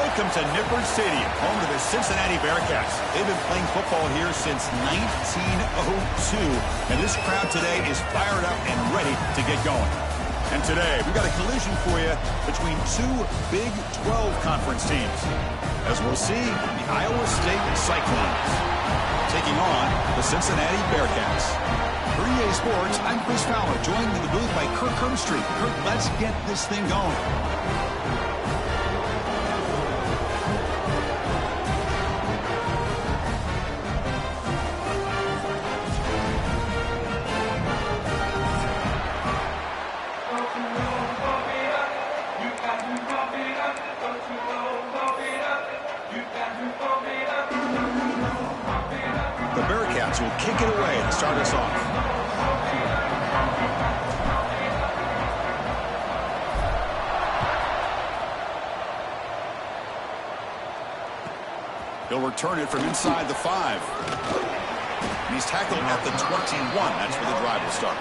Welcome to Nippert Stadium, home to the Cincinnati Bearcats. They've been playing football here since 1902, and this crowd today is fired up and ready to get going. And today, we've got a collision for you between two Big 12 conference teams. As we'll see, the Iowa State Cyclones taking on the Cincinnati Bearcats. For EA Sports, I'm Chris Fowler, joined in the booth by Kirk Herbstreit. Kirk, let's get this thing going. Will kick it away to start us off. He'll return it from inside the 5. And he's tackled at the 21. That's where the drive will start.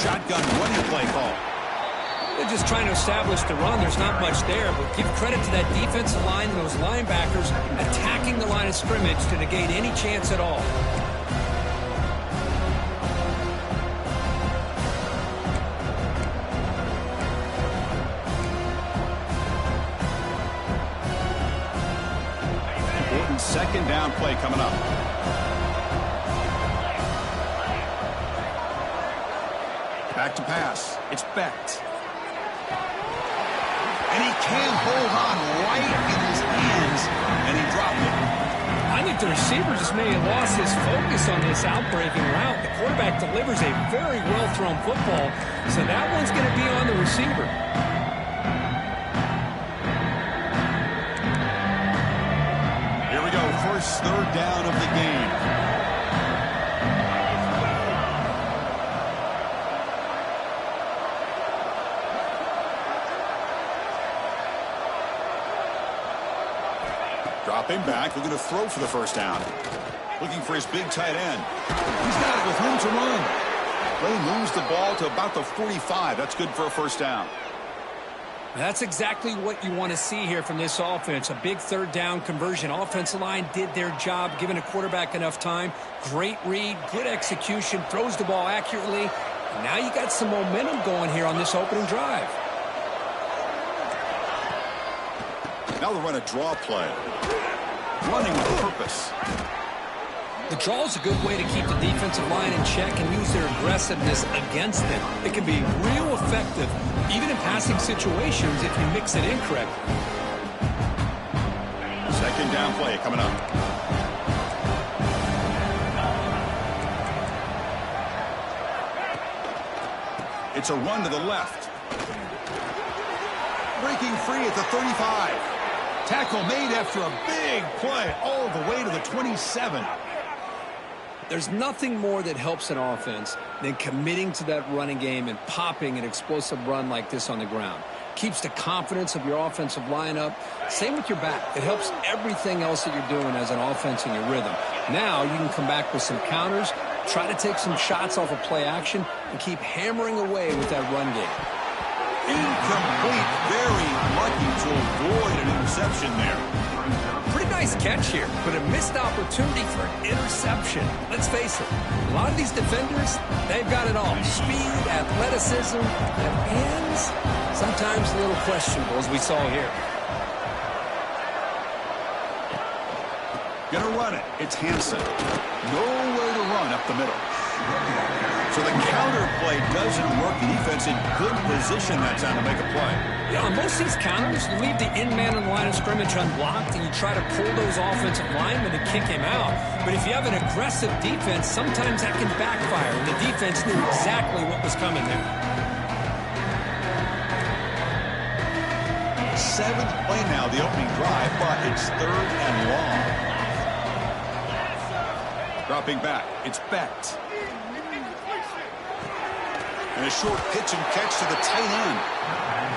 Shotgun running play call. They're just trying to establish the run. There's not much there, but give credit to that defensive line and those linebackers attacking the line of scrimmage to negate any chance at all. Important second down play coming up. Back to pass. It's Becht. And he can't hold on right in his hands, and he dropped it. I think the receiver just may have lost his focus on this outbreaking route. The quarterback delivers a very well-thrown football, so that one's going to be on the receiver. Here we go. First third down of the game. Dropping back, looking to throw for the first down. Looking for his big tight end. He's got it with room to run. Play moves the ball to about the 45. That's good for a first down. That's exactly what you want to see here from this offense. A big third down conversion. Offensive line did their job, giving a quarterback enough time. Great read, good execution, throws the ball accurately. And now you got some momentum going here on this opening drive. Now they'll run a draw play. Running with purpose. The draw is a good way to keep the defensive line in check and use their aggressiveness against them. It can be real effective, even in passing situations, if you mix it in correctly. Second down play coming up. It's a run to the left. Breaking free at the 35. Tackle made after a big play all the way to the 27. There's nothing more that helps an offense than committing to that running game and popping an explosive run like this on the ground. Keeps the confidence of your offensive lineup. Same with your back. It helps everything else that you're doing as an offense in your rhythm. Now you can come back with some counters, try to take some shots off of play action, and keep hammering away with that run game. Incomplete. Very lucky to avoid an interception there. Pretty nice catch here, but a missed opportunity for an interception. Let's face it, a lot of these defenders, they've got it all. Speed, athleticism, and hands, sometimes a little questionable, as we saw here. Gonna run it. It's Hansen. Nowhere to run up the middle. So the counter play doesn't work. The defense in good position that time to make a play. Yeah, on most of these counters, you leave the in-man on the line of scrimmage unblocked, and you try to pull those offensive linemen to kick him out. But if you have an aggressive defense, sometimes that can backfire, and the defense knew exactly what was coming there. 7th play now, the opening drive, but it's 3rd and long. Dropping back, it's Becht. And a short pitch and catch to the tight end.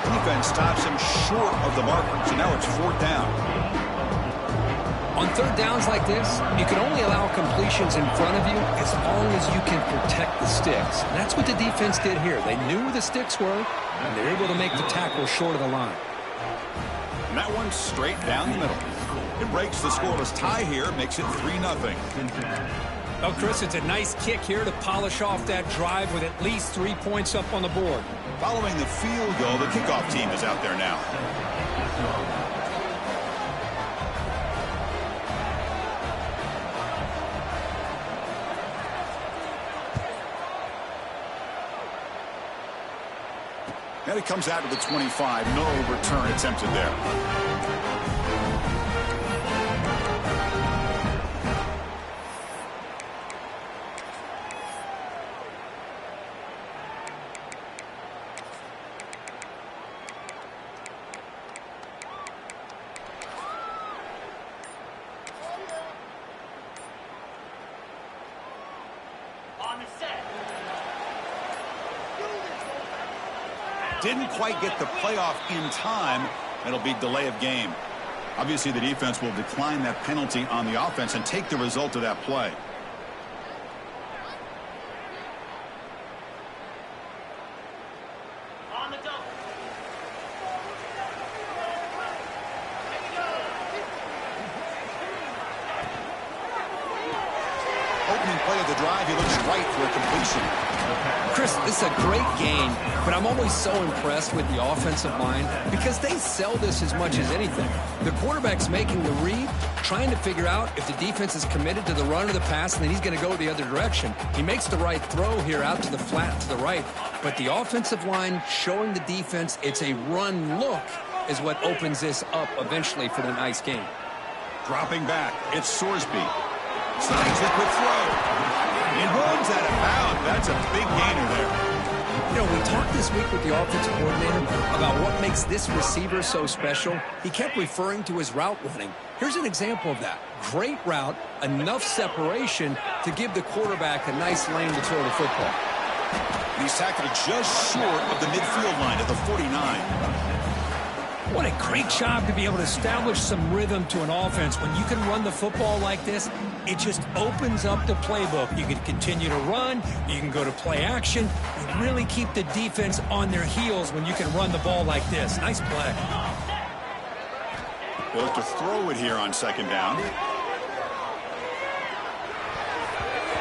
Defense stops him short of the marker, so now it's 4th down. On 3rd downs like this, you can only allow completions in front of you as long as you can protect the sticks. And that's what the defense did here. They knew where the sticks were, and they're able to make the tackle short of the line. And that one's straight down the middle. It breaks the scoreless tie here, makes it 3-0. Well, Chris, it's a nice kick here to polish off that drive with at least 3 points up on the board. Following the field goal, the kickoff team is out there now. And it comes out to the 25. No return attempted there. Didn't quite get the playoff in time. It'll be delay of game. Obviously, the defense will decline that penalty on the offense and take the result of that play. On the double. Opening play of the drive, he looks right for a completion. Chris, this is a great game, but I'm always so impressed with the offensive line because they sell this as much as anything. The quarterback's making the read, trying to figure out if the defense is committed to the run or the pass, and then he's going to go the other direction. He makes the right throw here out to the flat to the right, but the offensive line showing the defense it's a run look is what opens this up eventually for the nice game. Dropping back, it's Sorsby. Slides it with throw. It runs out of bounds. That's a big gainer there. You know, we talked this week with the offensive coordinator about what makes this receiver so special. He kept referring to his route running. Here's an example of that. Great route, enough separation to give the quarterback a nice lane to throw the football. He's tackled just short of the midfield line at the 49. What a great job to be able to establish some rhythm to an offense. When you can run the football like this, it just opens up the playbook. You can continue to run. You can go to play action. You really keep the defense on their heels when you can run the ball like this. Nice play. They'll have to throw it here on 2nd down.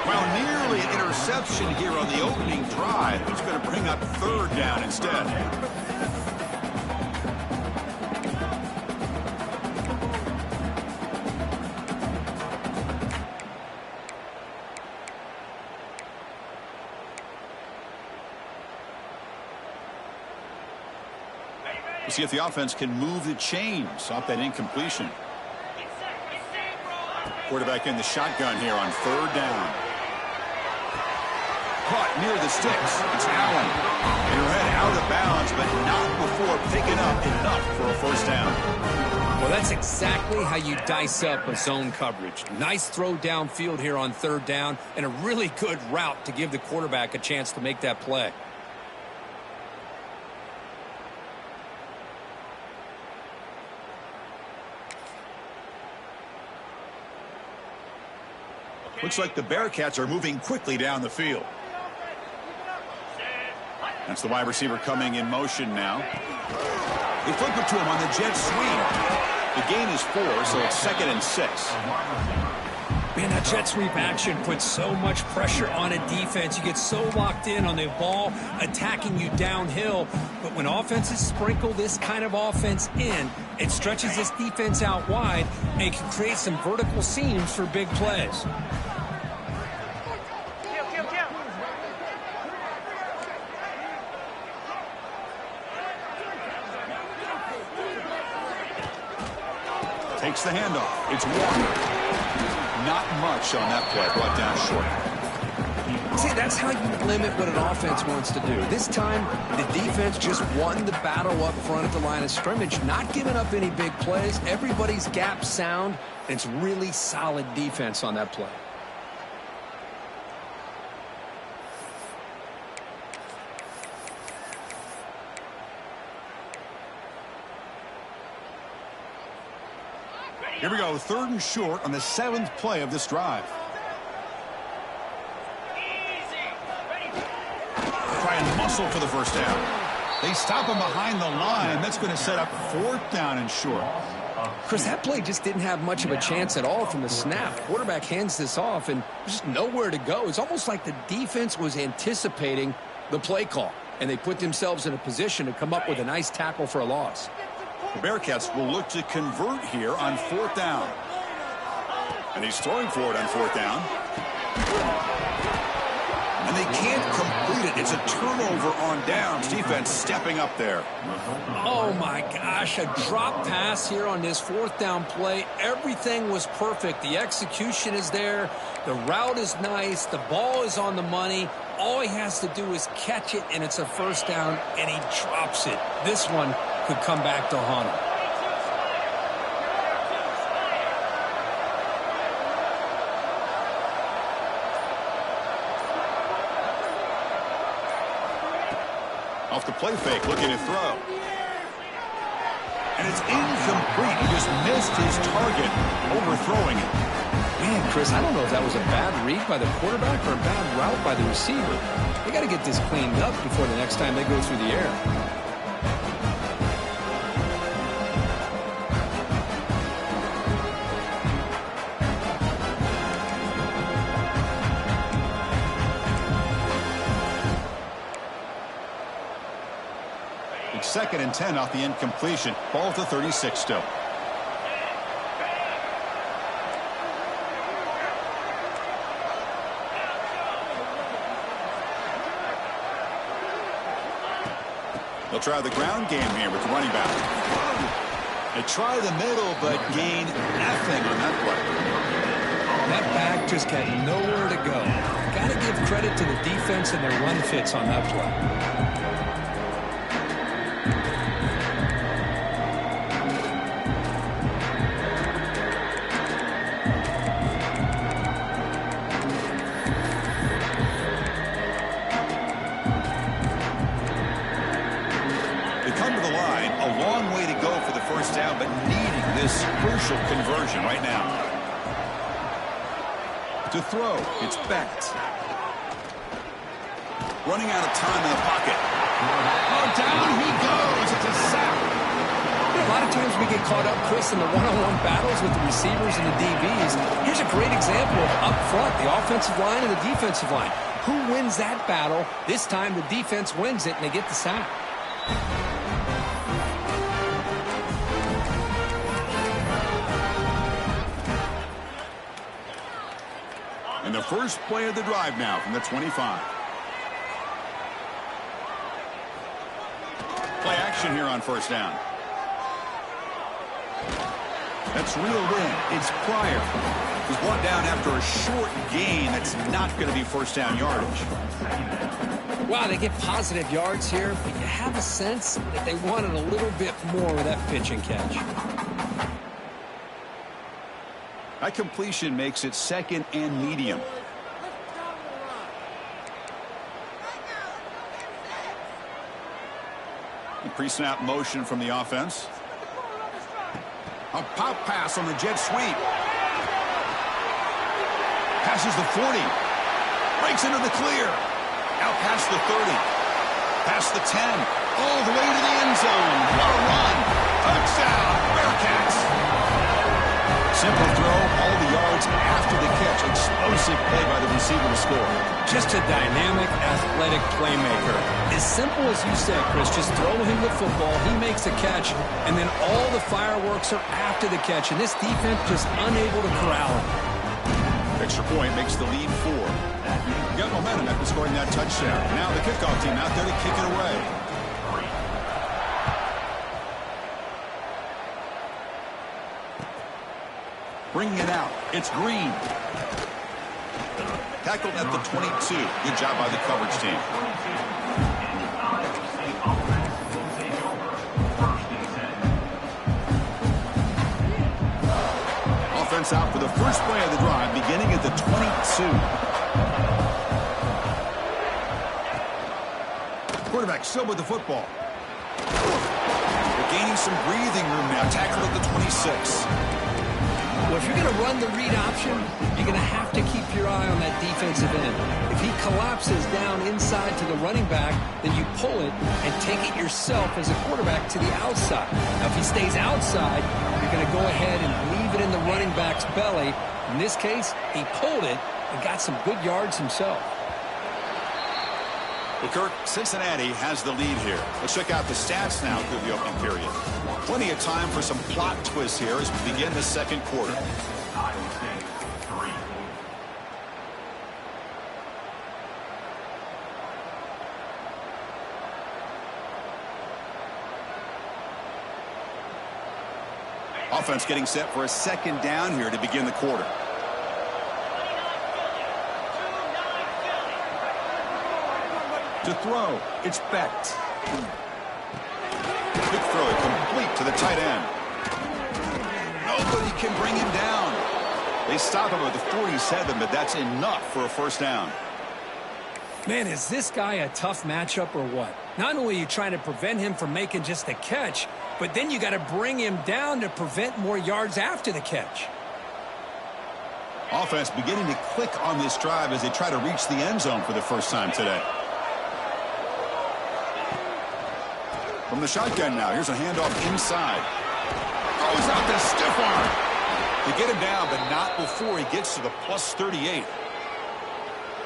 Well, nearly an interception here on the opening drive. It's going to bring up 3rd down instead. We'll see if the offense can move the chains off that incompletion. Quarterback in the shotgun here on 3rd down. Caught near the sticks. It's Allen. And her head out of bounds, but not before picking up enough for a 1st down. Well, that's exactly how you dice up a zone coverage. Nice throw downfield here on 3rd down, and a really good route to give the quarterback a chance to make that play. Looks like the Bearcats are moving quickly down the field. That's the wide receiver coming in motion now. They flip it to him on the jet sweep. The gain is 4, so it's 2nd and 6. Man, that jet sweep action puts so much pressure on a defense. You get so locked in on the ball attacking you downhill. But when offenses sprinkle this kind of offense in, it stretches this defense out wide, and it can create some vertical seams for big plays. Takes the handoff. It's Warner. Not much on that play. Brought down short. See, that's how you limit what an offense wants to do. This time, the defense just won the battle up front at the line of scrimmage, not giving up any big plays. Everybody's gap sound. It's really solid defense on that play. Here we go, 3rd and short on the 7th play of this drive. Try and muscle for the first down. They stop him behind the line. That's going to set up 4th down and short. Chris, that play just didn't have much of a chance at all from the snap. Quarterback hands this off, and there's just nowhere to go. It's almost like the defense was anticipating the play call, and they put themselves in a position to come up with a nice tackle for a loss. The Bearcats will look to convert here on 4th down. And he's throwing for it on 4th down. And they can't complete it. It's a turnover on downs. Defense stepping up there. Oh, my gosh. A drop pass here on this 4th down play. Everything was perfect. The execution is there. The route is nice. The ball is on the money. All he has to do is catch it, and it's a 1st down, and he drops it. This one could come back to haunt him. Off the play fake, looking to throw. And it's incomplete. He just missed his target, overthrowing it. Man, Chris, I don't know if that was a bad read by the quarterback or a bad route by the receiver. They got to get this cleaned up before the next time they go through the air. It's 2nd and 10 off the incompletion. Ball at the 36 still. They'll try the ground game here with the running back. They try the middle, but gain nothing on that play. That back just had nowhere to go. Got to give credit to the defense and their run fits on that play. Down, but needing this crucial conversion right now. To throw, it's Becht. Running out of time in the pocket. Oh, down he goes. It's a sack. A lot of times we get caught up, Chris, in the one-on-one battles with the receivers and the DBs. Here's a great example of up front, the offensive line and the defensive line. Who wins that battle? This time the defense wins it, and they get the sack. And the first play of the drive now from the 25. Play action here on 1st down. That's reeled in. It's Pryor. He's brought down after a short gain. That's not going to be 1st down yardage. Wow, they get positive yards here, but you have a sense that they wanted a little bit more with that pitch and catch. That completion makes it 2nd and medium. Pre-snap motion from the offense. A pop pass on the jet sweep. Passes the 40. Breaks into the clear. Out past the 30. Past the 10. All the way to the end zone. What a run. Touchdown, Bearcats. Simple throw, all the yards after the catch. Explosive play by the receiver to score. Just a dynamic, athletic playmaker. As simple as you said, Chris, just throw him the football, he makes the catch, and then all the fireworks are after the catch, and this defense just unable to corral him. Extra point makes the lead 4. You got momentum after scoring that touchdown. Now the kickoff team out there to kick it away. Bringing it out. It's Green. Tackled at the 22. Good job by the coverage team. Offense out for the first play of the drive, beginning at the 22. Quarterback still with the football. They're gaining some breathing room now. Tackled at the 26. Well, if you're going to run the read option, you're going to have to keep your eye on that defensive end. If he collapses down inside to the running back, then you pull it and take it yourself as a quarterback to the outside. Now, if he stays outside, you're going to go ahead and leave it in the running back's belly. In this case, he pulled it and got some good yards himself. Well, Kirk, Cincinnati has the lead here. Let's check out the stats now through the opening period. Plenty of time for some plot twists here as we begin the second quarter. Offense getting set for a second down here to begin the quarter. To throw, it's Becht. Quick throw, complete to the tight end. Nobody can bring him down. They stop him at the 47, but that's enough for a first down. Man, is this guy a tough matchup or what? Not only are you trying to prevent him from making just a catch, but then you got to bring him down to prevent more yards after the catch. Offense beginning to click on this drive as they try to reach the end zone for the first time today. From the shotgun now, here's a handoff inside. Throws out the stiff arm. They get him down, but not before he gets to the plus 38.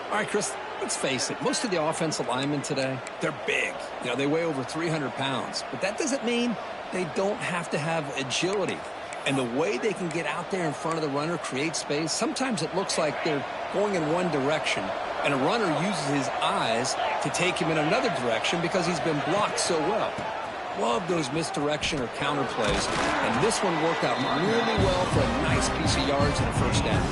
All right, Chris, let's face it. Most of the offensive linemen today, they're big. You know, they weigh over 300 pounds. But that doesn't mean they don't have to have agility. And the way they can get out there in front of the runner, create space, sometimes it looks like they're going in one direction, and a runner uses his eyes to take him in another direction because he's been blocked so well. Love those misdirection or counter plays, and this one worked out really well for a nice piece of yards and a first down.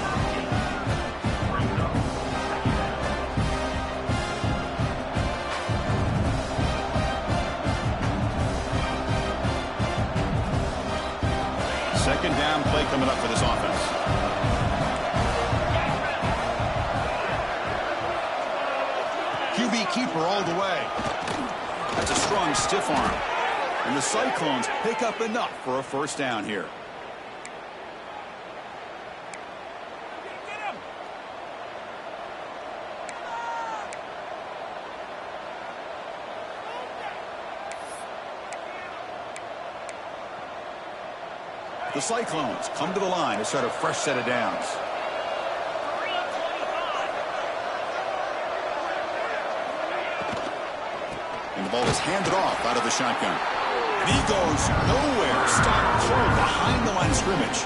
Second down play coming up for this offense. QB keeper all the way. That's a strong stiff arm. And the Cyclones pick up enough for a first down here. The Cyclones come to the line to start a fresh set of downs. And the ball is handed off out of the shotgun. And he goes nowhere. Stop cold behind the line of scrimmage.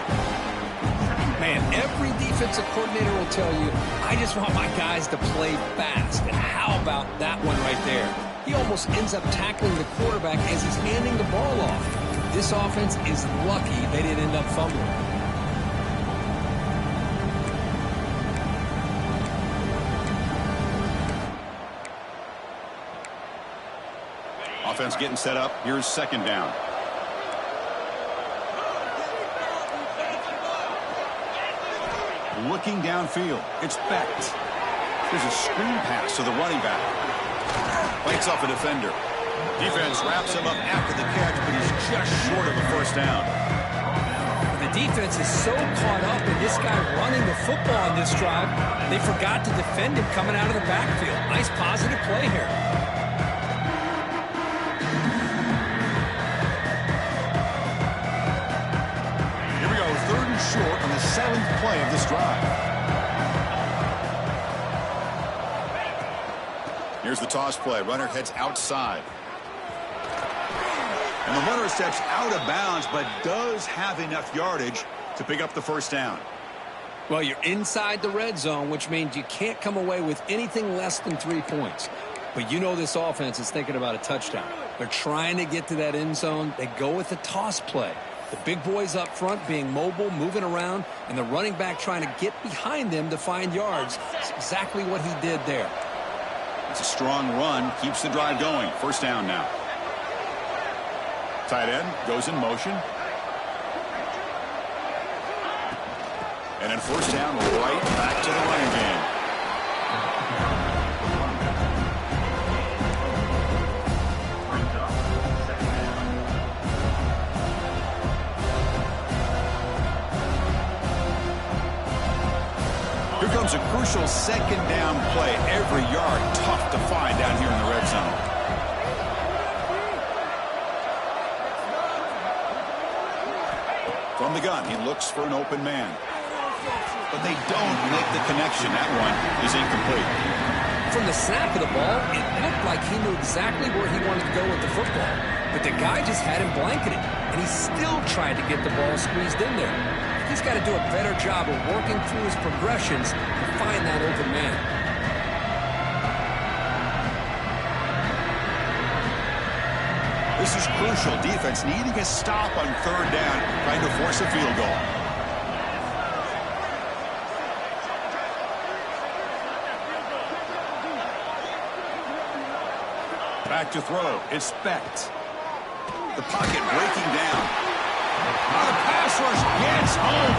Man, every defensive coordinator will tell you, I just want my guys to play fast. And how about that one right there? He almost ends up tackling the quarterback as he's handing the ball off. This offense is lucky they didn't end up fumbling. Offense getting set up. Here's second down. Looking downfield. It's Becht. There's a screen pass to the running back. Bites off a defender. Defense wraps him up after the catch, but he's just short of a first down. The defense is so caught up in this guy running the football on this drive, they forgot to defend him coming out of the backfield. Nice positive play here. Here we go, third and short on the 7th play of this drive. Here's the toss play. Runner heads outside. And the runner steps out of bounds, but does have enough yardage to pick up the first down. Well, you're inside the red zone, which means you can't come away with anything less than 3 points. But you know this offense is thinking about a touchdown. They're trying to get to that end zone. They go with the toss play. The big boys up front being mobile, moving around, and the running back trying to get behind them to find yards. It's exactly what he did there. It's a strong run, keeps the drive going. First down now. Tight end goes in motion. And then first down, right back to the running game. Here comes a crucial second down play. Every yard tough to find down here in the red zone. From the gun, he looks for an open man. But they don't make the connection. That one is incomplete. From the snap of the ball, it looked like he knew exactly where he wanted to go with the football. But the guy just had him blanketed, and he still tried to get the ball squeezed in there. He's got to do a better job of working through his progressions to find that open man. This is crucial. Defense needing a stop on third down, trying to force a field goal. Back to throw. It's Specht. The pocket breaking down. The pass rush gets home.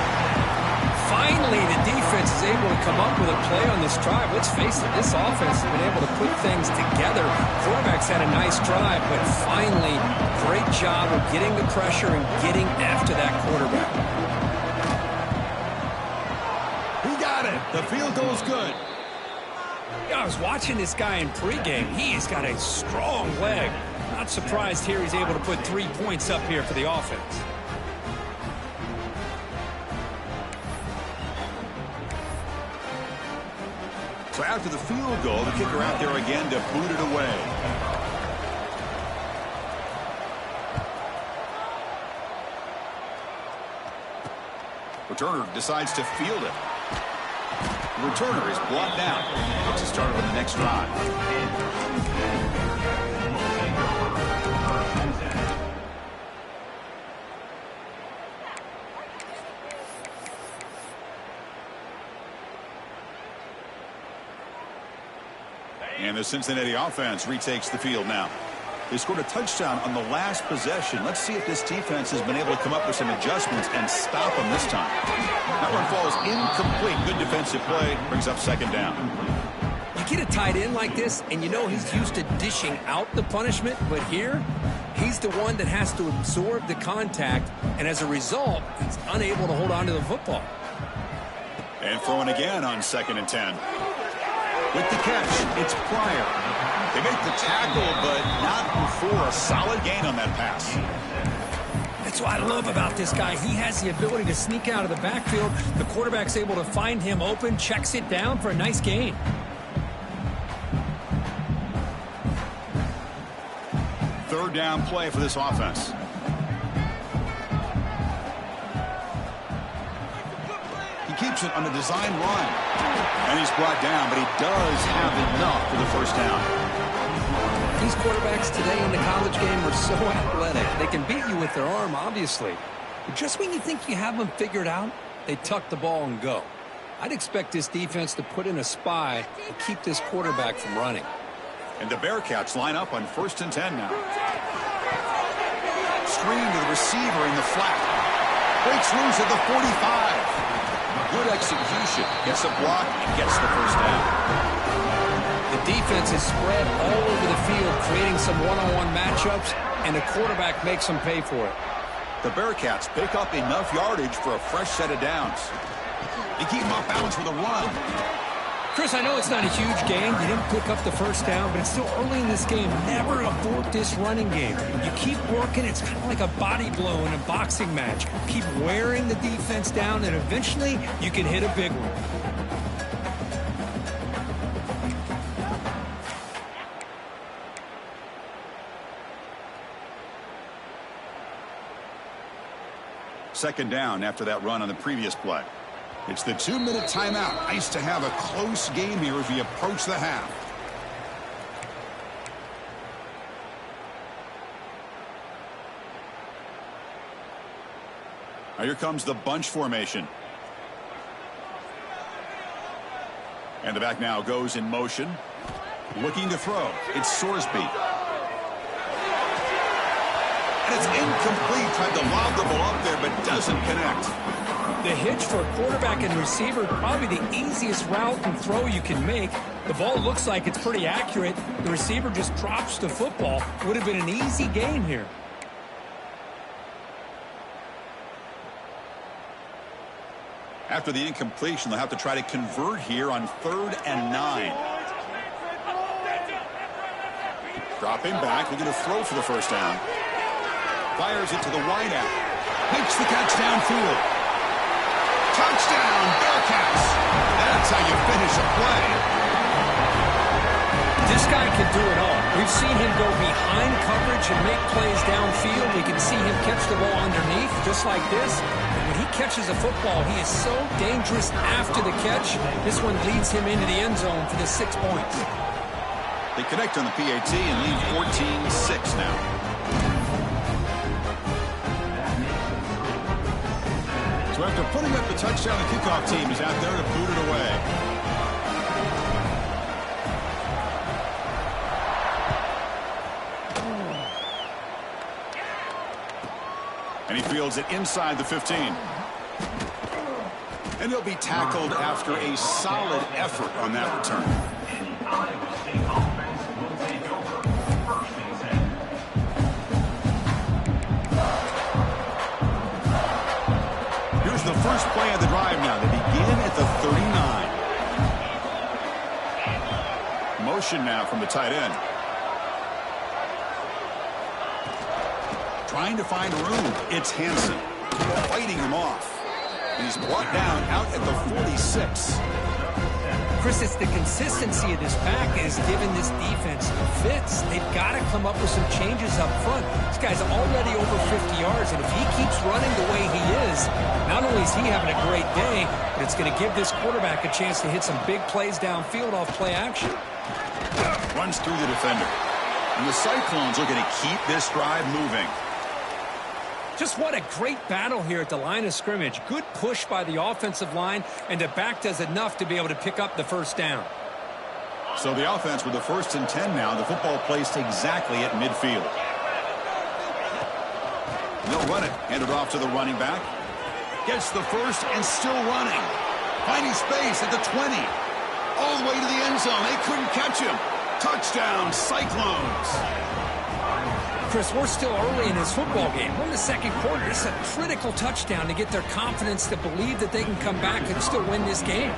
Finally, the defense is able to come up with a play on this drive. Let's face it, this offense has been able to put things together. Quarterback's had a nice drive, but finally, great job of getting the pressure and getting after that quarterback. He got it. The field goal's good. I was watching this guy in pregame. He's got a strong leg. Not surprised here he's able to put 3 points up here for the offense. So after the field goal, the kicker out there again to boot it away. Returner decides to field it. The returner is blocked out. Gets it started on the next drive. And the Cincinnati offense retakes the field now. They scored a touchdown on the last possession. Let's see if this defense has been able to come up with some adjustments and stop them this time. That one falls incomplete. Good defensive play. Brings up second down. You get a tight end like this, and you know he's used to dishing out the punishment, but here, he's the one that has to absorb the contact, and as a result, he's unable to hold on to the football. And throwing again on 2nd and 10. With the catch, it's Pryor. They make the tackle, but not before a solid gain on that pass. That's what I love about this guy. He has the ability to sneak out of the backfield. The quarterback's able to find him open, checks it down for a nice gain. Third down play for this offense. He keeps it on a design run. And he's brought down, but he does have enough for the first down. These quarterbacks today in the college game are so athletic. They can beat you with their arm, obviously. But just when you think you have them figured out, they tuck the ball and go. I'd expect this defense to put in a spy and keep this quarterback from running. And the Bearcats line up on 1st and 10 now. Screen to the receiver in the flat. Breaks loose at the 45. Good execution. Gets a block and gets the first down. The defense is spread all over the field, creating some one-on-one matchups, and the quarterback makes them pay for it. The Bearcats pick up enough yardage for a fresh set of downs. They keep them off balance with a run. Chris, I know it's not a huge game. You didn't pick up the first down, but it's still early in this game. Never abort this running game. You keep working. It's kind of like a body blow in a boxing match. Keep wearing the defense down, and eventually you can hit a big one. Second down after that run on the previous play. It's the 2-minute timeout. Nice to have a close game here as we approach the half. Now here comes the bunch formation. And the back now goes in motion. Looking to throw. It's Sorsby. And it's incomplete. Tried to lob the ball up there, but doesn't connect. The hitch for a quarterback and receiver, probably the easiest route and throw you can make. The ball looks like it's pretty accurate. The receiver just drops the football. Would have been an easy gain here. After the incompletion, they'll have to try to convert here on 3rd and 9. Dropping back, looking to throw for the first down. Fires it to the wideout. Makes the catch downfield. Touchdown, Bearcats! That's how you finish a play. This guy can do it all. We've seen him go behind coverage and make plays downfield. We can see him catch the ball underneath, just like this. When he catches a football, he is so dangerous after the catch. This one leads him into the end zone for the 6 points. They connect on the PAT and lead 14-6 now. So after putting up the touchdown, the kickoff team is out there to boot it away. And he fields it inside the 15. And he'll be tackled after a solid effort on that return. Here's the first play of the drive now. They begin at the 39. Motion now from the tight end. Trying to find room. It's Hansen fighting him off. He's brought down out at the 46. Chris, it's the consistency of this pack is giving this defense fits. They've got to come up with some changes up front. This guy's already over 50 yards, and if he keeps running the way he is, not only is he having a great day, but it's going to give this quarterback a chance to hit some big plays downfield off play action. Runs through the defender. And the Cyclones are going to keep this drive moving. Just what a great battle here at the line of scrimmage. Good push by the offensive line, and the back does enough to be able to pick up the first down. So the offense with the 1st and 10 now. The football placed exactly at midfield. They'll run it. Hand it off to the running back. Gets the first and still running. Finding space at the 20. All the way to the end zone. They couldn't catch him. Touchdown, Cyclones. Chris, we're still early in this football game. We're in the second quarter. This is a critical touchdown to get their confidence to believe that they can come back and still win this game.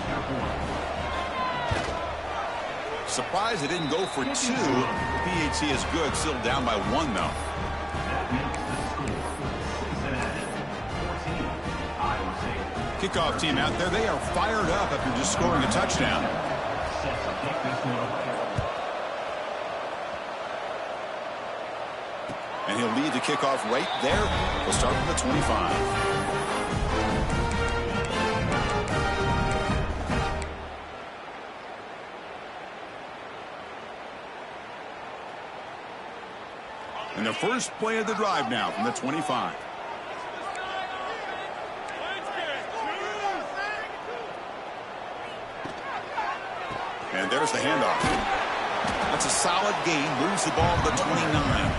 Surprised they didn't go for 2. PAT is good. Still down by 1, though. Kickoff team out there. They are fired up after just scoring a touchdown. And he'll lead the kickoff right there. We'll start from the 25. And the first play of the drive now from the 25. And there's the handoff. That's a solid gain. Moves the ball to the 29.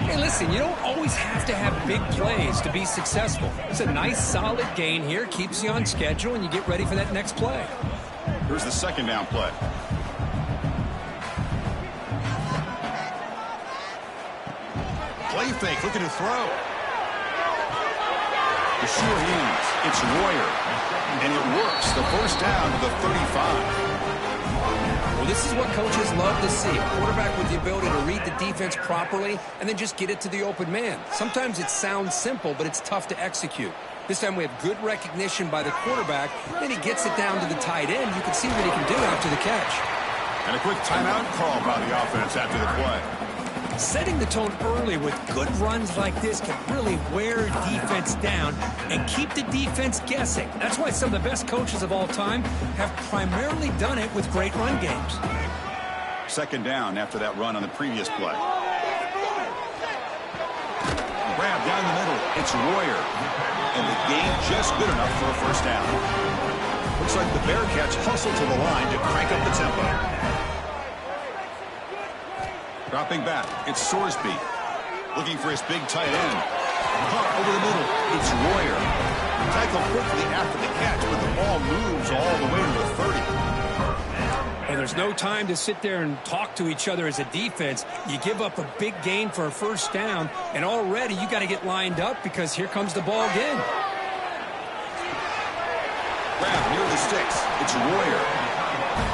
Hey, listen, you don't always have to have big plays to be successful. It's a nice, solid gain here. Keeps you on schedule, and you get ready for that next play. Here's the second down play. Play fake, looking to throw. The sure hands. It's Royer. And it works. The first down to the 35. Well, this is what coaches love to see. A quarterback with the ability to read the defense properly and then just get it to the open man. Sometimes it sounds simple, but it's tough to execute. This time we have good recognition by the quarterback. Then he gets it down to the tight end. You can see what he can do after the catch. And a quick timeout call by the offense after the play. Setting the tone early with good runs like this can really wear defense down and keep the defense guessing. That's why some of the best coaches of all time have primarily done it with great run games. Second down after that run on the previous play. Grab down the middle. It's Royer. And the game just good enough for a first down. Looks like the Bearcats hustle to the line to crank up the tempo. Dropping back, it's Sorsby. Looking for his big tight end. Caught over the middle, it's Royer. Tackled quickly after the catch, but the ball moves all the way to the 30. And there's no time to sit there and talk to each other as a defense. You give up a big gain for a first down, and already you got to get lined up because here comes the ball again. Grab near the sticks. It's Royer.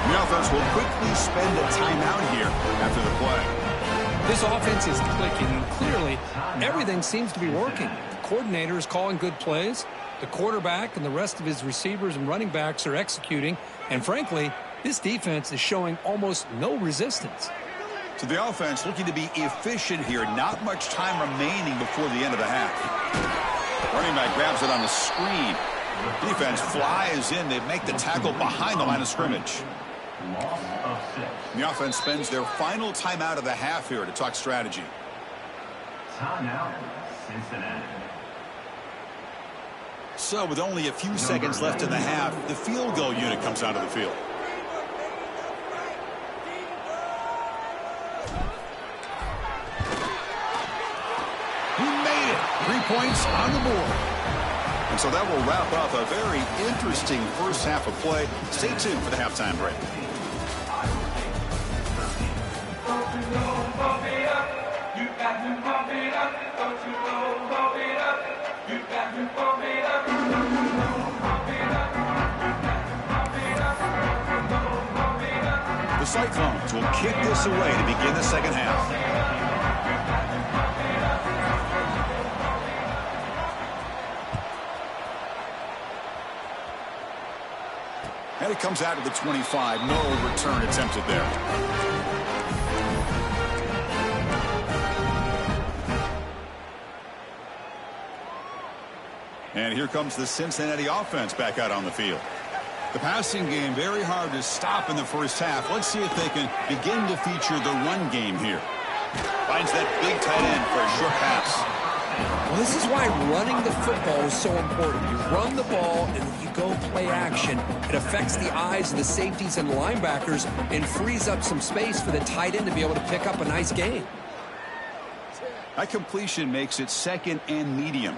The offense will quickly spend a timeout here after the play. This offense is clicking, and clearly everything seems to be working. The coordinator is calling good plays. The quarterback and the rest of his receivers and running backs are executing. And frankly, this defense is showing almost no resistance. So the offense looking to be efficient here. Not much time remaining before the end of the half. Running back grabs it on the screen. Defense flies in. They make the tackle behind the line of scrimmage. The offense spends their final timeout of the half here to talk strategy. Timeout, Cincinnati. So with only a few seconds left in the half, the field goal unit comes out of the field. He made it. 3 points on the board. And so that will wrap up a very interesting first half of play. Stay tuned for the halftime break. The Cyclones will kick this away to begin the second half. And it comes out of the 25. No return attempted there. And here comes the Cincinnati offense back out on the field. The passing game very hard to stop in the first half. Let's see if they can begin to feature the run game here. Finds that big tight end for a short pass. Well, this is why running the football is so important. You run the ball and you go play action. It affects the eyes of the safeties and linebackers and frees up some space for the tight end to be able to pick up a nice gain. That completion makes it second and medium.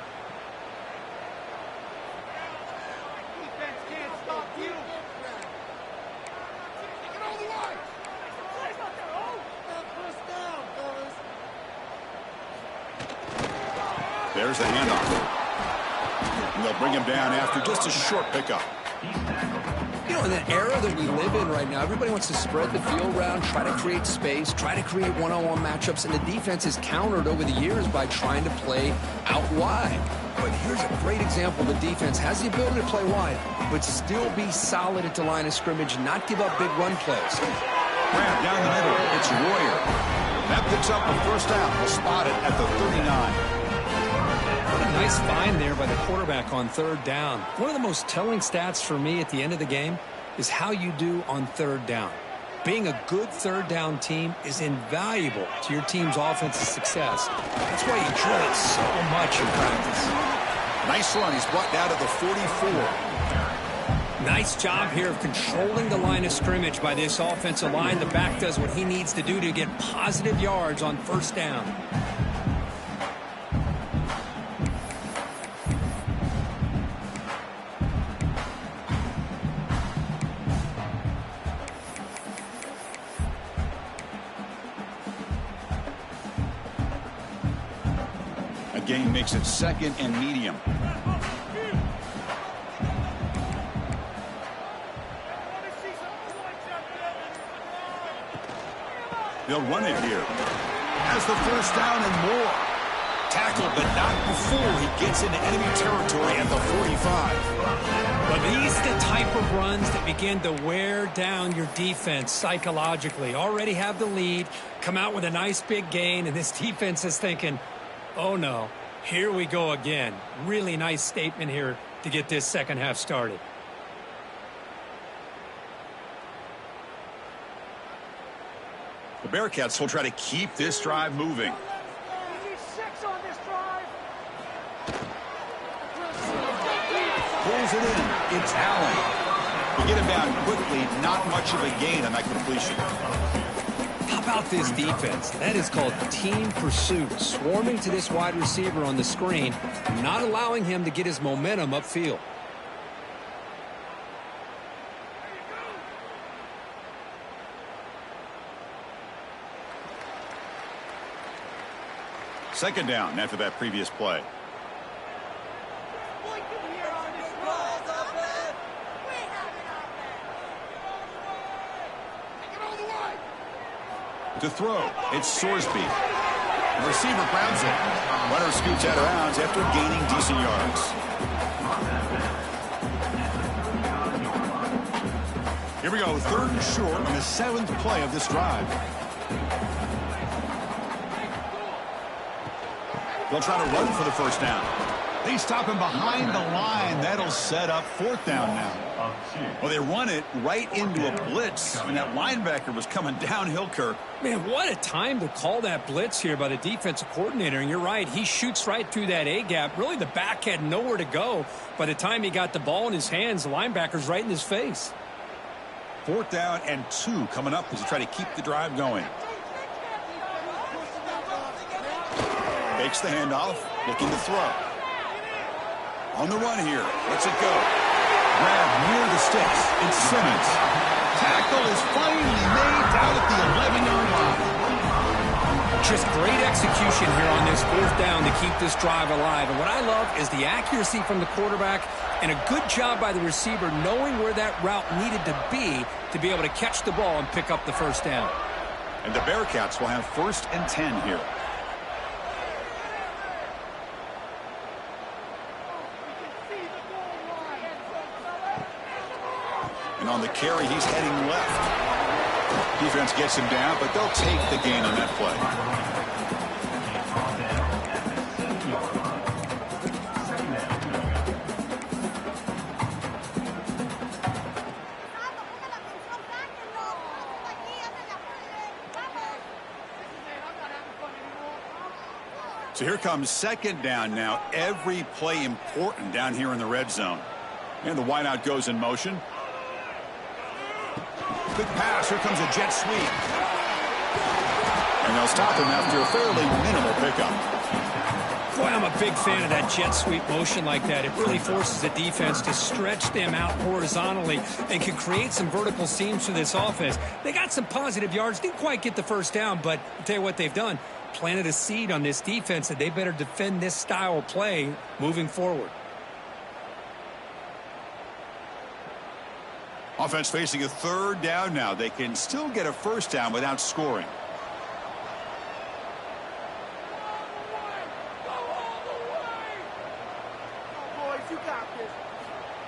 There's the handoff. And they'll bring him down after just a short pickup. You know, in the era that we live in right now, everybody wants to spread the field around, try to create space, try to create one-on-one matchups, and the defense is countered over the years by trying to play out wide. But here's a great example. The defense has the ability to play wide, but still be solid at the line of scrimmage, not give up big run plays. Grab down the middle. It's Royer. That picks up a first down. We'll spot it at the 39. What a nice find there by the quarterback on third down. One of the most telling stats for me at the end of the game is how you do on third down. Being a good third down team is invaluable to your team's offensive success. That's why you drill it so much in practice. Nice run. He's brought down to the 44. Nice job here of controlling the line of scrimmage by this offensive line. The back does what he needs to do to get positive yards on first down. Gain makes it second and medium. They'll run it here. Has the first down and more. Tackled, but not before he gets into enemy territory at the 45. But these are the type of runs that begin to wear down your defense psychologically. Already have the lead, come out with a nice big gain, and this defense is thinking, oh no, here we go again. Really nice statement here to get this second half started. The Bearcats will try to keep this drive moving. pulls it in. It's Allen. We get him down quickly. Not much of a gain on that completion. How about this defense? That is called team pursuit. Swarming to this wide receiver on the screen, not allowing him to get his momentum upfield. Second down after that previous play. To throw, it's Sorsby. The receiver grabs it. Runner scoots out of bounds after gaining decent yards. Here we go, 3rd and short on the 7th play of this drive. They'll try to run for the first down. They stop him behind the line. That'll set up 4th down now. Well, they run it right into a blitz, and that linebacker was coming downhill, Kirk. Man, what a time to call that blitz here by the defensive coordinator. And you're right, he shoots right through that A-gap. Really, the back had nowhere to go. By the time he got the ball in his hands, the linebacker's right in his face. 4th down and 2 coming up as they try to keep the drive going. Takes the handoff, looking to throw. On the run here, lets it go. Grab near the sticks. It's Simmons. Tackle is finally made down at the 11-yard line. Just great execution here on this 4th down to keep this drive alive. And what I love is the accuracy from the quarterback and a good job by the receiver knowing where that route needed to be able to catch the ball and pick up the 1st down. And the Bearcats will have 1st and 10 here. And on the carry, he's heading left. Defense gets him down, but they'll take the gain on that play. So here comes 2nd down now. Every play important down here in the red zone. And the wideout goes in motion. Quick pass. Here comes a jet sweep. And they'll stop him after a fairly minimal pickup. Boy, I'm a big fan of that jet sweep motion like that. It really forces the defense to stretch them out horizontally and can create some vertical seams for this offense. They got some positive yards. Didn't quite get the 1st down, but I'll tell you what they've done. Planted a seed on this defense that they better defend this style of play moving forward. Offense facing a 3rd down now. They can still get a 1st down without scoring.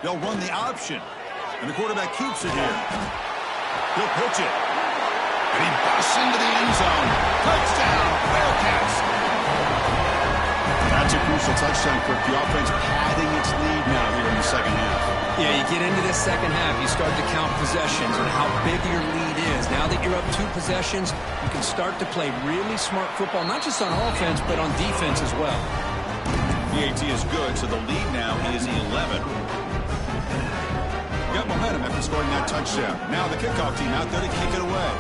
They'll run the option. And the quarterback keeps it here. He'll pitch it. And he busts into the end zone. Touchdown, Bearcats. That's a crucial touchdown, Kirk. The offense padding its lead now here in the 2nd half. Yeah, you get into this 2nd half, you start to count possessions and how big your lead is. Now that you're up 2 possessions, you can start to play really smart football, not just on offense, but on defense as well. PAT is good, so the lead now is 11. Got momentum after scoring that touchdown. Now the kickoff team out there to kick it away.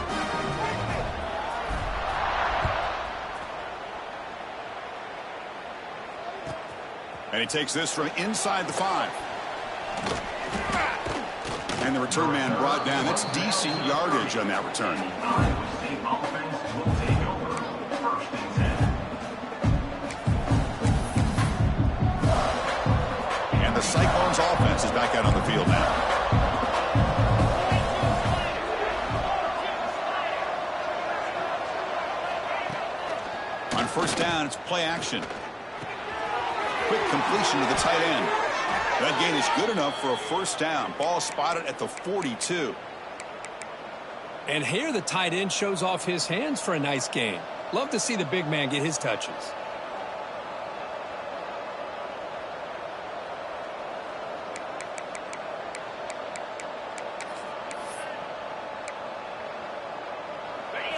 And he takes this from inside the 5. And the return man brought down. That's decent yardage on that return. And the Cyclones offense is back out on the field now. On 1st down, it's play action. Quick completion to the tight end. That gain is good enough for a 1st down. Ball spotted at the 42. And here the tight end shows off his hands for a nice gain. Love to see the big man get his touches.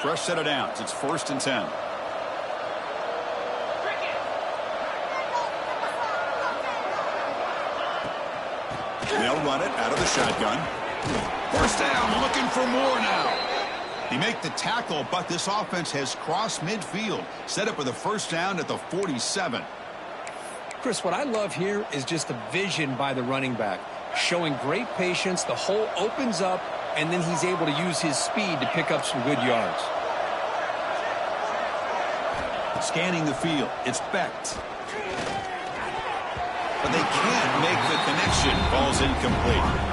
Fresh set of downs. It's 1st and 10. They'll run it out of the shotgun. First down, looking for more now. He make the tackle, but this offense has crossed midfield. Set up with a first down at the 47. Chris, what I love here is just the vision by the running back. Showing great patience, the hole opens up, and then he's able to use his speed to pick up some good yards. Scanning the field, it's Becht. But they can't make the connection. Ball's incomplete.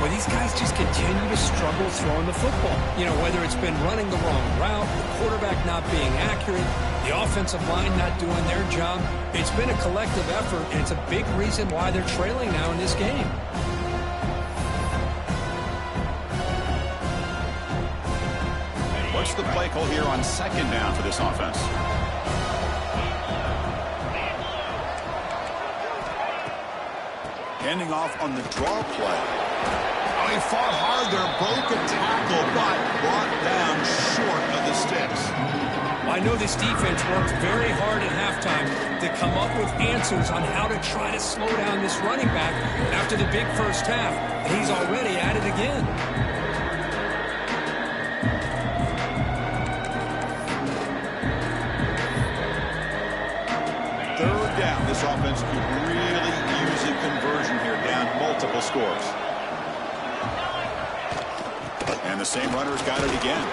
Well, these guys just continue to struggle throwing the football. You know, whether it's been running the wrong route, the quarterback not being accurate, the offensive line not doing their job. It's been a collective effort, and it's a big reason why they're trailing now in this game. What's the play call here on second down for this offense? Handing off on the draw play. Oh, he fought hard there, broke a tackle, but brought down short of the sticks. Well, I know this defense worked very hard at halftime to come up with answers on how to try to slow down this running back after the big first half. He's already at it again. Third down, this offense could really use a conversion here, down multiple scores. And the same runner's got it again.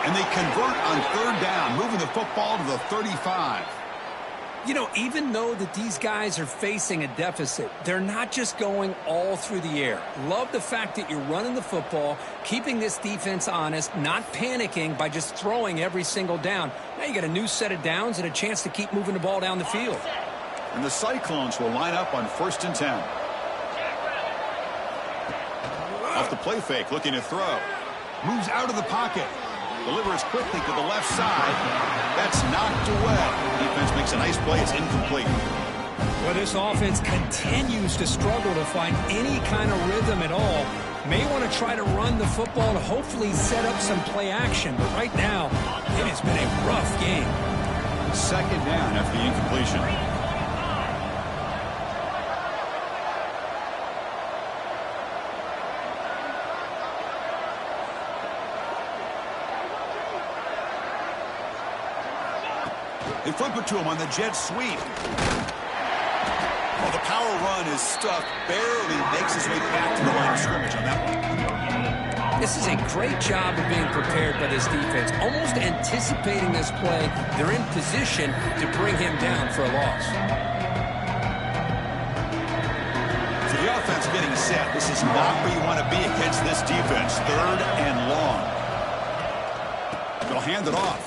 And they convert on third down, moving the football to the 35. You know, even though that these guys are facing a deficit, they're not just going all through the air. Love the fact that you're running the football, keeping this defense honest, not panicking by just throwing every single down. Now you got a new set of downs and a chance to keep moving the ball down the field. And the Cyclones will line up on 1st and 10. Off the play fake, looking to throw. Moves out of the pocket. Delivers quickly to the left side. That's knocked away. Defense makes a nice play. It's incomplete. Well, this offense continues to struggle to find any kind of rhythm at all. May want to try to run the football to hopefully set up some play action. But right now, it has been a rough game. Second down after the incompletion. They flip it to him on the jet sweep. Well, the power run is stuck. Barely makes his way back to the line of scrimmage on that one. This is a great job of being prepared by this defense. Almost anticipating this play, they're in position to bring him down for a loss. So the offense getting set. This is not where you want to be against this defense. Third and long. They'll hand it off.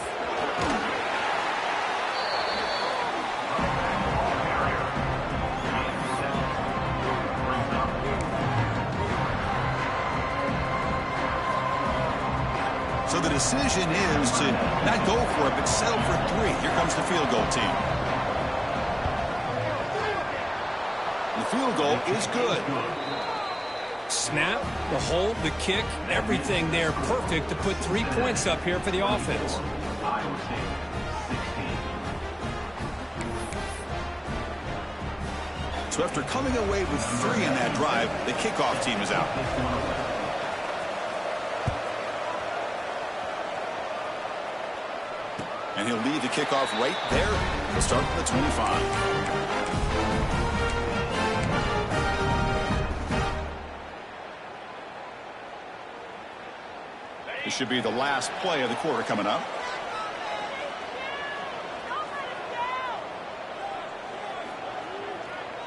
So the decision is to not go for it, but settle for 3. Here comes the field goal team. The field goal is good. Snap, the hold, the kick, everything there perfect to put 3 points up here for the offense. So after coming away with 3 in that drive, the kickoff team is out. And he'll leave the kickoff right there. He'll start from the 25. This should be the last play of the quarter coming up.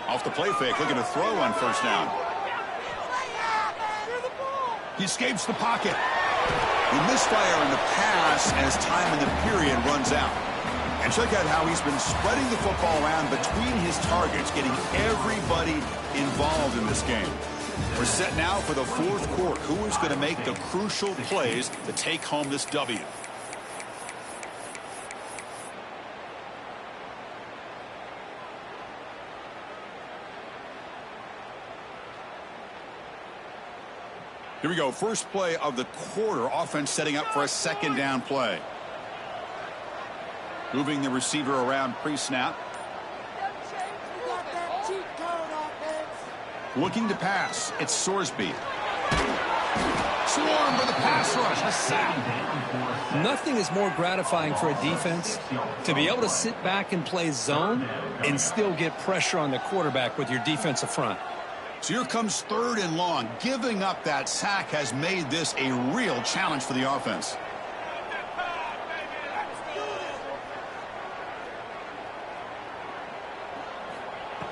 Off the play fake, looking to throw on first down. He escapes the pocket. He misfire in the pass as time in the period runs out. And check out how he's been spreading the football around between his targets, getting everybody involved in this game. We're set now for the 4th quarter. Who is going to make the crucial plays to take home this W? Here we go. First play of the quarter. Offense setting up for a second down play. Moving the receiver around pre-snap. Looking to pass. It's Sorsby. Swarm for the pass rush. A sack. Nothing is more gratifying for a defense to be able to sit back and play zone and still get pressure on the quarterback with your defensive front. So here comes 3rd and long. Giving up that sack has made this a real challenge for the offense.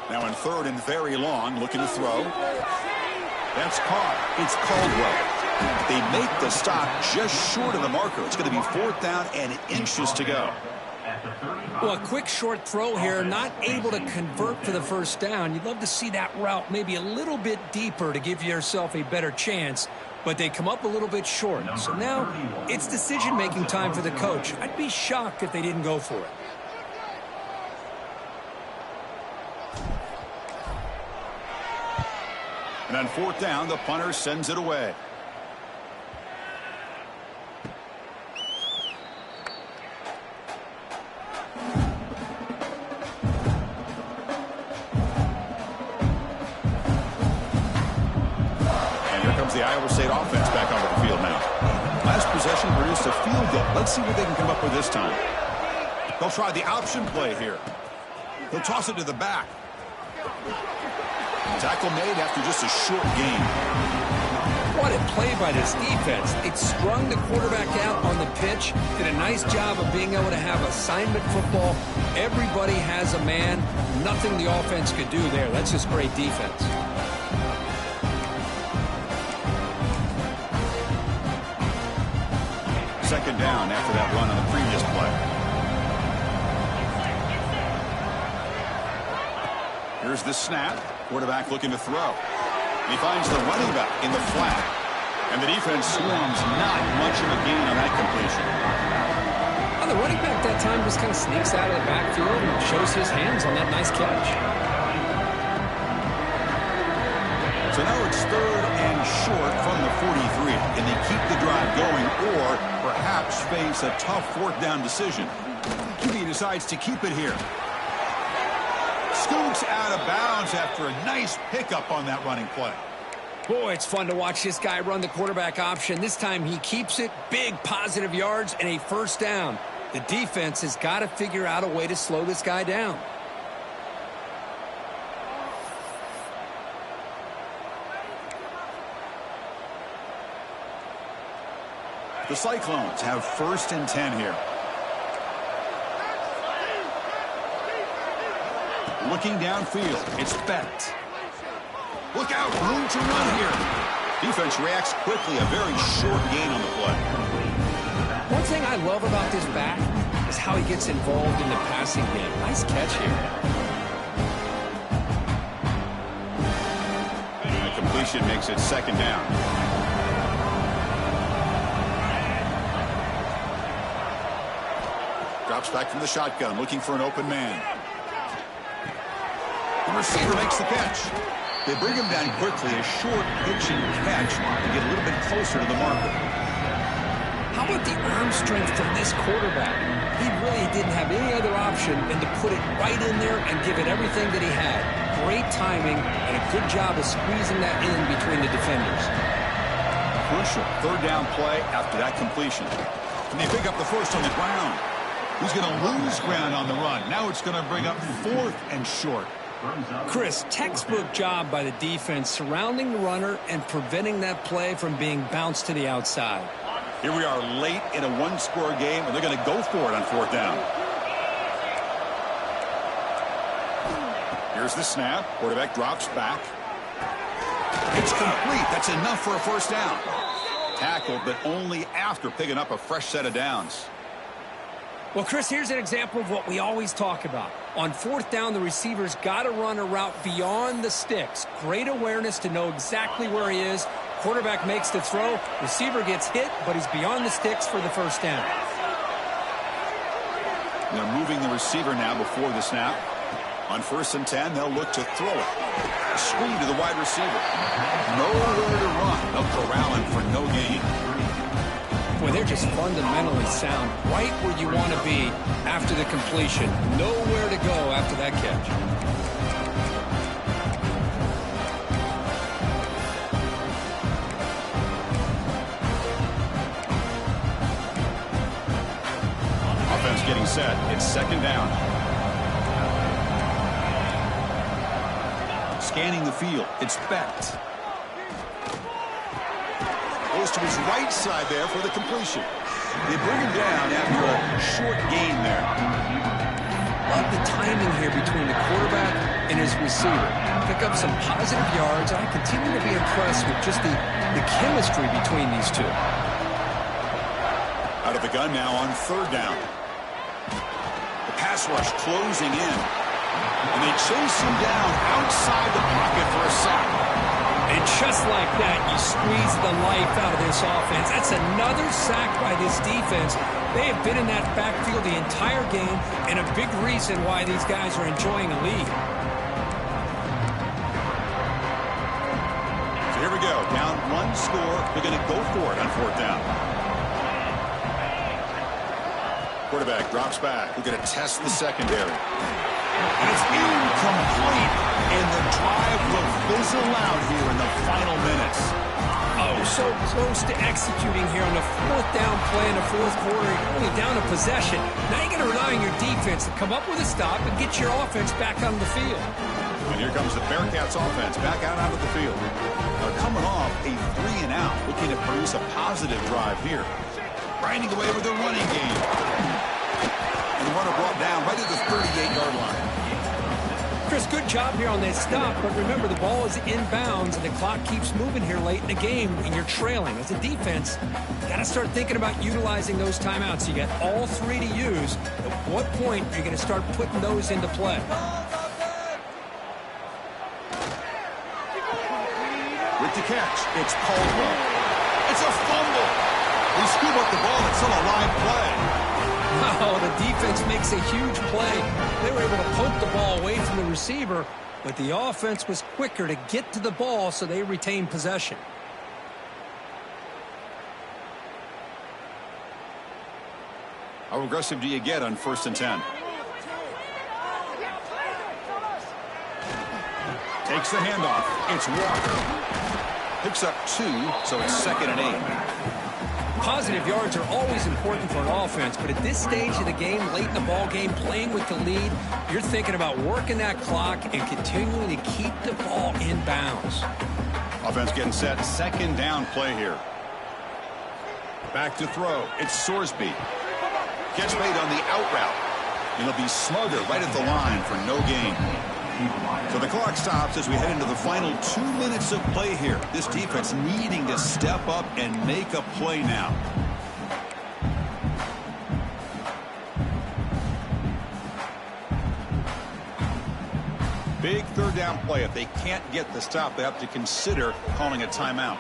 Now in 3rd and very long, looking to throw. That's caught. It's Caldwell. They make the stop just short of the marker. It's going to be 4th down and inches to go. Well, a quick short throw here, not able to convert for the 1st down. You'd love to see that route maybe a little bit deeper to give yourself a better chance, but they come up a little bit short. So now it's decision-making time for the coach. I'd be shocked if they didn't go for it. And on 4th down, the punter sends it away. The Iowa State offense back onto the field now. Last possession produced a field goal. Let's see what they can come up with this time. They'll try the option play here. They'll toss it to the back. Tackle made after just a short gain. What a play by this defense. It sprung the quarterback out on the pitch, did a nice job of being able to have assignment football. Everybody has a man. Nothing the offense could do there. That's just great defense. 2nd down after that run on the previous play. Here's the snap. Quarterback looking to throw. He finds the running back in the flat. And the defense swarms. Not much of a gain on that completion. The running back that time just kind of sneaks out of the backfield and shows his hands on that nice catch. So now it's 3rd and short from the 43. Can they keep the drive going or perhaps face a tough 4th down decision? QB decides to keep it here. Scoots out of bounds after a nice pickup on that running play. Boy, it's fun to watch this guy run the quarterback option. This time he keeps it. Big positive yards and a 1st down. The defense has got to figure out a way to slow this guy down. The Cyclones have 1st and 10 here. Looking downfield, it's Beck. Look out, room to run here. Defense reacts quickly, a very short gain on the play. One thing I love about this back is how he gets involved in the passing game. Nice catch here. The completion makes it 2nd down. Drops back from the shotgun, looking for an open man. The receiver makes the catch. They bring him down quickly, a short pitch and catch to get a little bit closer to the marker. How about the arm strength from this quarterback? He really didn't have any other option than to put it right in there and give it everything that he had. Great timing and a good job of squeezing that in between the defenders. Crucial 3rd down play after that completion. And they pick up the 1st on the ground. He's going to lose ground on the run. Now it's going to bring up 4th and short. Chris, textbook job by the defense surrounding the runner and preventing that play from being bounced to the outside. Here we are late in a 1-score game, and they're going to go for it on 4th down. Here's the snap. Quarterback drops back. It's complete. That's enough for a 1st down. Tackled, but only after picking up a fresh set of downs. Well, Chris, here's an example of what we always talk about. On 4th down, the receiver's got to run a route beyond the sticks. Great awareness to know exactly where he is. Quarterback makes the throw. Receiver gets hit, but he's beyond the sticks for the 1st down. They're moving the receiver now before the snap. On 1st and 10, they'll look to throw it. A screen to the wide receiver. Nowhere to run. They'll corral him for no gain. Boy, they're just fundamentally sound, right where you want to be after the completion. Nowhere to go after that catch. It's second down. Scanning the field. It's Becht. Goes to his right side there for the completion. They bring him down after a short gain there. Love the timing here between the quarterback and his receiver. Pick up some positive yards. I continue to be impressed with just the chemistry between these two. Out of the gun now on third down. The pass rush closing in. And they chase him down outside the pocket for a sack. And just like that, you squeeze the life out of this offense. That's another sack by this defense. They have been in that backfield the entire game, and a big reason why these guys are enjoying a lead. So here we go. Down one score. They're going to go for it on fourth down. Quarterback drops back. We're going to test the secondary. And it's incomplete. And the drive will fizzle out here in the final minutes. Oh, so close to executing here on the fourth down play in the fourth quarter. You're only down a possession. Now you're going to rely on your defense to come up with a stop and get your offense back on the field. And here comes the Bearcats offense back out onto the field. They're coming off a 3-and-out, looking to produce a positive drive here. Grinding away with their running game. And the runner brought down right at the 38-yard line. Chris, good job here on that stop, but remember the ball is inbounds and the clock keeps moving here late in the game and you're trailing. As a defense, you got to start thinking about utilizing those timeouts. You got all three to use. At what point are you going to start putting those into play? With the catch, it's Caldwell. It's a fumble. They scoop up the ball. It's still a live play. Wow, the defense makes a huge play. They were able to poke the ball away from the receiver, but the offense was quicker to get to the ball, so they retained possession. How aggressive do you get on 1st and 10? Takes the handoff. It's Walker. Picks up 2, so it's 2nd and 8. Positive yards are always important for an offense, but at this stage of the game, late in the ball game, playing with the lead, you're thinking about working that clock and continuing to keep the ball in bounds. Offense getting set. 2nd down play here. Back to throw. It's Sorsby. Gets made on the out route. And it'll be Smarter right at the line for no gain. So the clock stops as we head into the final 2 minutes of play here. This defense needing to step up and make a play now. Big 3rd down play. If they can't get the stop, they have to consider calling a timeout.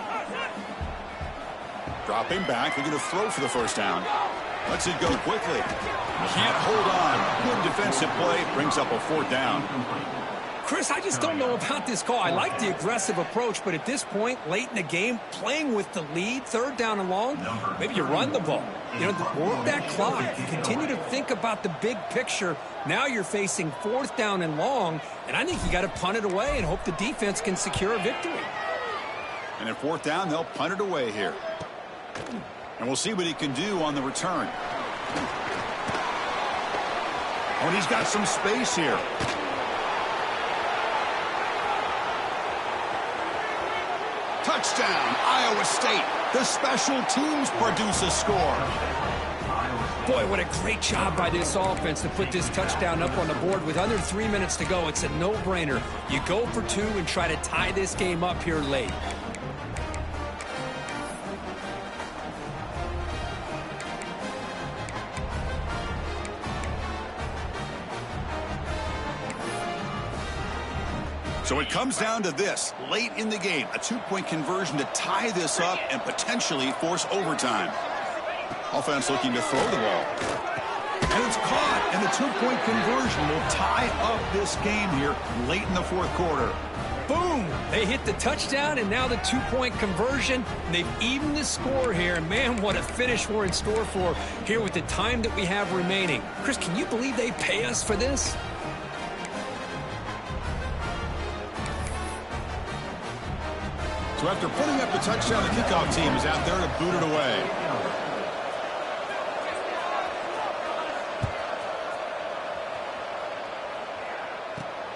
Dropping back. They're going to throw for the 1st down. Lets it go quickly. Can't hold on. Good defensive play. Brings up a 4th down. Chris, I just don't know about this call. I like the aggressive approach, but at this point, late in the game, playing with the lead, 3rd down and long, maybe you run the ball. You know, work that clock. You continue to think about the big picture. Now you're facing 4th down and long, and I think you got to punt it away and hope the defense can secure a victory. And at 4th down, they'll punt it away here. And we'll see what he can do on the return. Oh, and he's got some space here. Touchdown, Iowa State. The special teams produce a score. Boy, what a great job by this offense to put this touchdown up on the board with under 3 minutes to go. It's a no-brainer. You go for 2 and try to tie this game up here late. So it comes down to this, late in the game, a 2-point conversion to tie this up and potentially force overtime. Offense looking to throw the ball. And it's caught, and the 2-point conversion will tie up this game here late in the 4th quarter. Boom! They hit the touchdown, and now the 2-point conversion. They've evened the score here. Man, what a finish we're in store for here with the time that we have remaining. Chris, can you believe they pay us for this? So after putting up the touchdown, the kickoff team is out there to boot it away.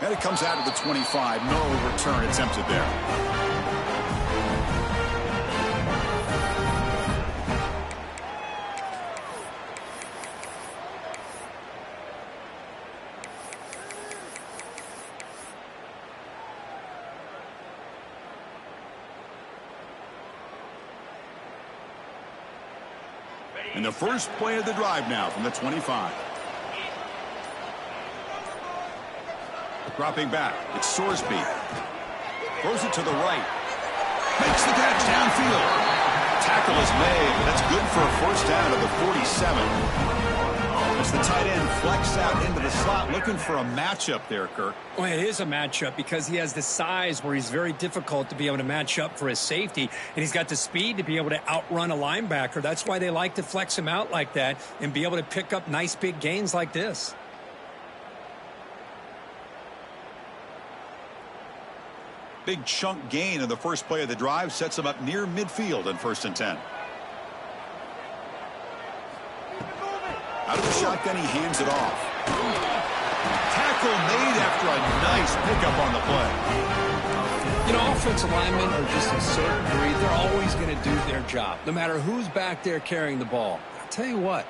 And it comes out of the 25. No return attempted there. And the first play of the drive now from the 25. Dropping back, it's Sorsby. Throws it to the right. Makes the catch downfield. Tackle is made. That's good for a first down of the 47. As the tight end flex out into the slot, looking for a matchup there, Kirk. Well, it is a matchup because he has the size where he's very difficult to be able to match up for his safety, and he's got the speed to be able to outrun a linebacker. That's why they like to flex him out like that and be able to pick up nice big gains like this. Big chunk gain of the first play of the drive sets him up near midfield in 1st and 10. Out of the shotgun, he hands it off. Tackle made after a nice pickup on the play. You know, offensive linemen are just a certain breed. They're always going to do their job, no matter who's back there carrying the ball. I'll tell you what,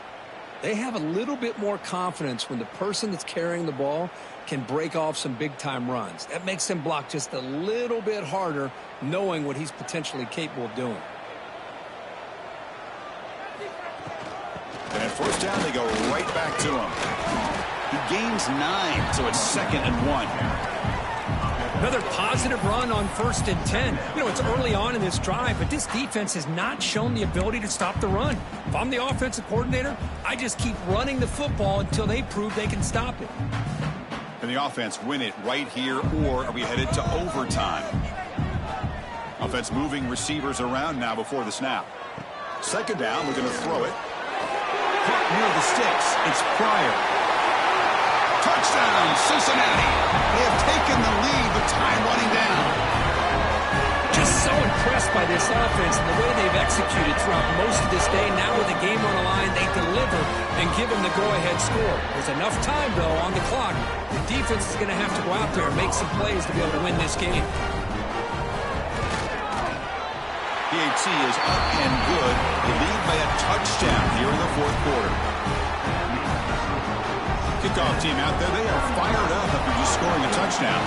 they have a little bit more confidence when the person that's carrying the ball can break off some big-time runs. That makes them block just a little bit harder, knowing what he's potentially capable of doing. And at first down, they go right back to him. He gains 9, so it's 2nd and 1. Another positive run on 1st and 10. You know, it's early on in this drive, but this defense has not shown the ability to stop the run. If I'm the offensive coordinator, I just keep running the football until they prove they can stop it. Can the offense win it right here, or are we headed to overtime? Offense moving receivers around now before the snap. 2nd down, we're going to throw it. Caught near the sticks. It's Pryor. Touchdown, Cincinnati. They have taken the lead with time running down. Just so impressed by this offense and the way they've executed throughout most of this day. Now with the game on the line, they deliver and give them the go-ahead score. There's enough time, though, on the clock. The defense is going to have to go out there and make some plays to be able to win this game. PAT is up and good. They lead by a touchdown here in the 4th quarter. Kickoff team out there. They are fired up after just scoring a touchdown.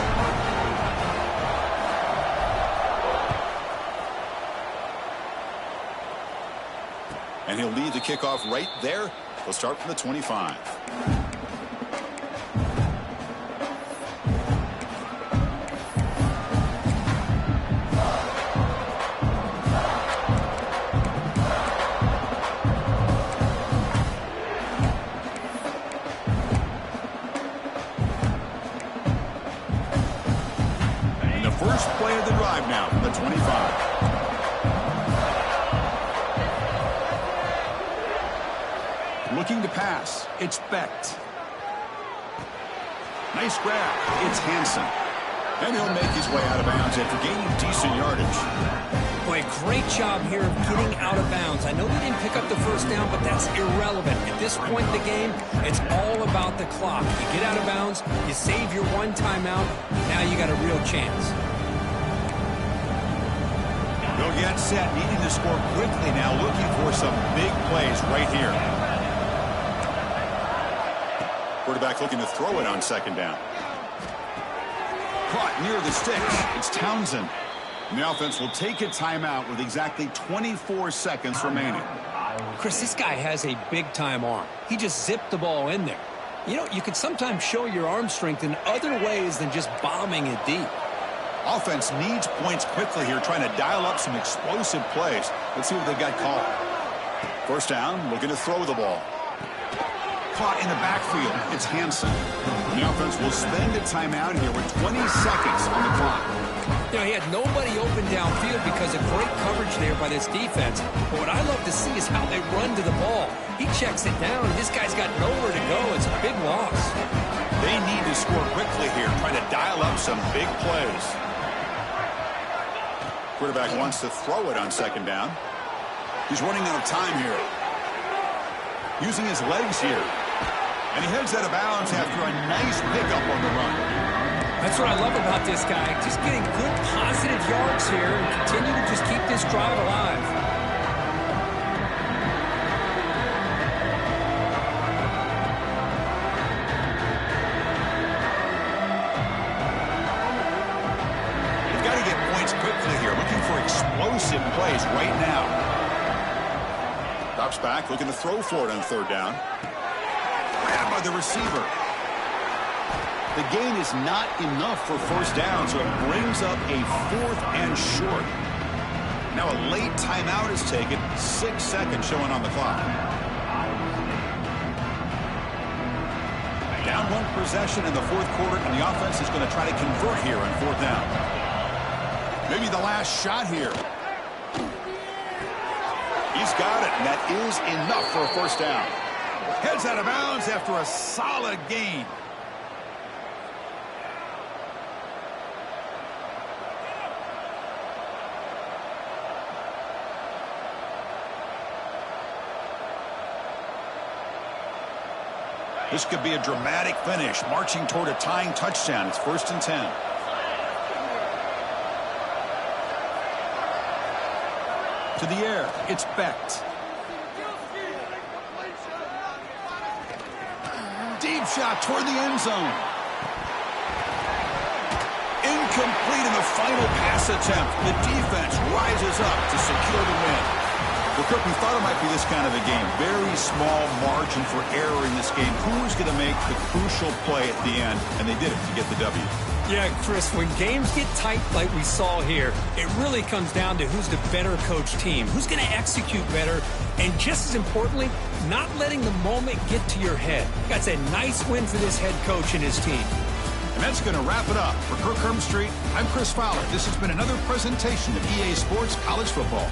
And he'll lead the kickoff right there. He'll start from the 25. First play of the drive now from the 25. Looking to pass. It's Becht. Nice grab. It's Hansen. And he'll make his way out of bounds after gaining decent yardage. Boy, great job here of getting out of bounds. I know they didn't pick up the first down, but that's irrelevant. At this point in the game, it's all about the clock. You get out of bounds, you save your one timeout, now you got a real chance. They'll get set, needing to score quickly now, looking for some big plays right here. Quarterback looking to throw it on 2nd down. Caught near the sticks. It's Townsend. And the offense will take a timeout with exactly 24 seconds remaining. Chris, this guy has a big-time arm. He just zipped the ball in there. You know, you can sometimes show your arm strength in other ways than just bombing it deep. Offense needs points quickly here, trying to dial up some explosive plays. Let's see what they've got called. First down, looking to throw the ball. Caught in the backfield. It's Hansen. And the offense will spend a timeout here with 20 seconds on the clock. You know, he had nobody open downfield because of great coverage there by this defense. But what I love to see is how they run to the ball. He checks it down, and this guy's got nowhere to go. It's a big loss. They need to score quickly here, trying to dial up some big plays. Quarterback wants to throw it on 2nd down. He's running out of time here. Using his legs here. And he heads out of bounds after a nice pickup on the run. That's what I love about this guy. Just getting good, positive yards here and continue to just keep this drive alive. They've got to get points quickly here. Looking for explosive plays right now. Drops back, looking to throw for it on third down. Grabbed by the receiver. The gain is not enough for first down, so it brings up a 4th and short. Now a late timeout is taken. 6 seconds showing on the clock. Down 1 possession in the 4th quarter, and the offense is going to try to convert here on 4th down. Maybe the last shot here. He's got it, and that is enough for a first down. Heads out of bounds after a solid gain. This could be a dramatic finish, marching toward a tying touchdown. It's 1st and 10. To the air, it's Becht. Deep shot toward the end zone. Incomplete in the final pass attempt. The defense rises up to secure the win. Well, Kirk, we thought it might be this kind of a game. Very small margin for error in this game. Who was going to make the crucial play at the end? And they did it to get the W. Yeah, Chris, when games get tight like we saw here, it really comes down to who's the better coached team, who's going to execute better, and just as importantly, not letting the moment get to your head. That's a nice win for this head coach and his team. And that's going to wrap it up. For Kirk Street, I'm Chris Fowler. This has been another presentation of EA Sports College Football.